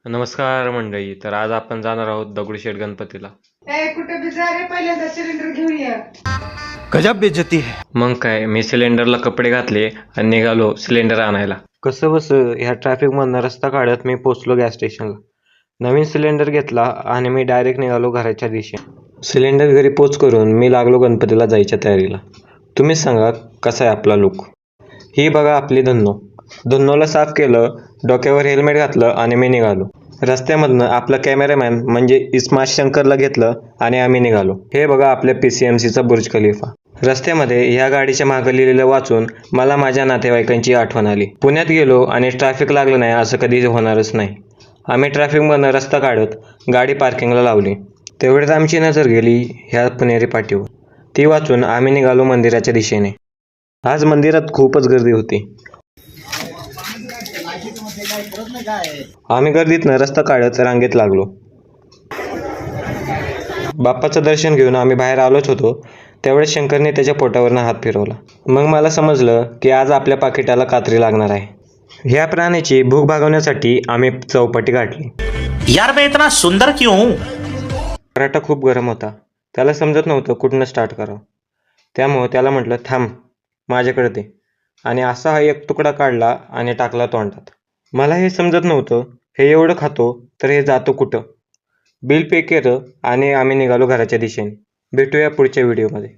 नमस्कार मंडळी. तर आज आपण जाणार आहोत दगडूशेठ गणपतीला. कुठे बी जा रे, पहिल्यांदा सिलेंडर घेऊन ये. गजब बेइज्जती है. मग काय, मी सिलेंडरला कपडे घातले आणि निघालो सिलेंडर आणायला. कसं बस ह्या ट्रॅफिकमधनं रस्ता काढत मी पोचलो गॅस स्टेशनला. नवीन सिलेंडर घेतला आणि मी डायरेक्ट निघालो घराच्या दिशेने. सिलेंडर घरी पोच करून मी लागलो गणपतीला जायच्या तयारीला. तुम्हीच सांगा कसा आहे आपला लुक. ही बघा आपली धन्नो. धन्नोला साफ केलं, डोक्यावर हेल्मेट घातलं आणि मी निघालो. रस्त्यामधनं आपला कॅमेरामॅन म्हणजे इस्मार्ट शंकरला घेतलं आणि आम्ही निघालो. हे बघा आपल्या PCMCचा बुर्ज खलिफा. रस्त्यामध्ये ह्या गाडीच्या मागं लिहिलेलं वाचून मला माझ्या नातेवाईकांची आठवण आली. पुण्यात गेलो आणि ट्रॅफिक लागलं नाही असं कधी होणारच नाही. आम्ही ट्रॅफिकमधनं रस्ता काढत गाडी पार्किंगला लावली. तेवढ्यात आमची नजर गेली ह्या पुणेरी पाटीवर. ती वाचून आम्ही निघालो मंदिराच्या दिशेने. आज मंदिरात खूपच गर्दी होती. आम्ही गर्दीतनं रस्ता काढत रांगेत लागलो. बाप्पाचं दर्शन घेऊन आम्ही बाहेर आलोच होतो तेवढ्यात शंकरने त्याच्या पोटावरनं हात फिरवला. मग मला समजलं की आज आपल्या पाकिटाला कात्री लागणार आहे. ह्या प्राण्याची भूक भागवण्यासाठी आम्ही चौपाटी गाठली. यार मैं इतना सुंदर क्यों हूँ? पराठा खूप गरम होता. त्याला समजत नव्हतं कुठनं स्टार्ट करावं. त्यामुळं त्याला म्हटलं थांब माझ्याकडे दे, आणि असा हा एक तुकडा काढला आणि टाकला तोंडात. मला हे समजत नव्हतं हे एवढं खातो तर हे जातो कुठं. बिल पे केलं आणि आम्ही निघालो घराच्या दिशेने. भेटूया पुढच्या व्हिडिओमध्ये.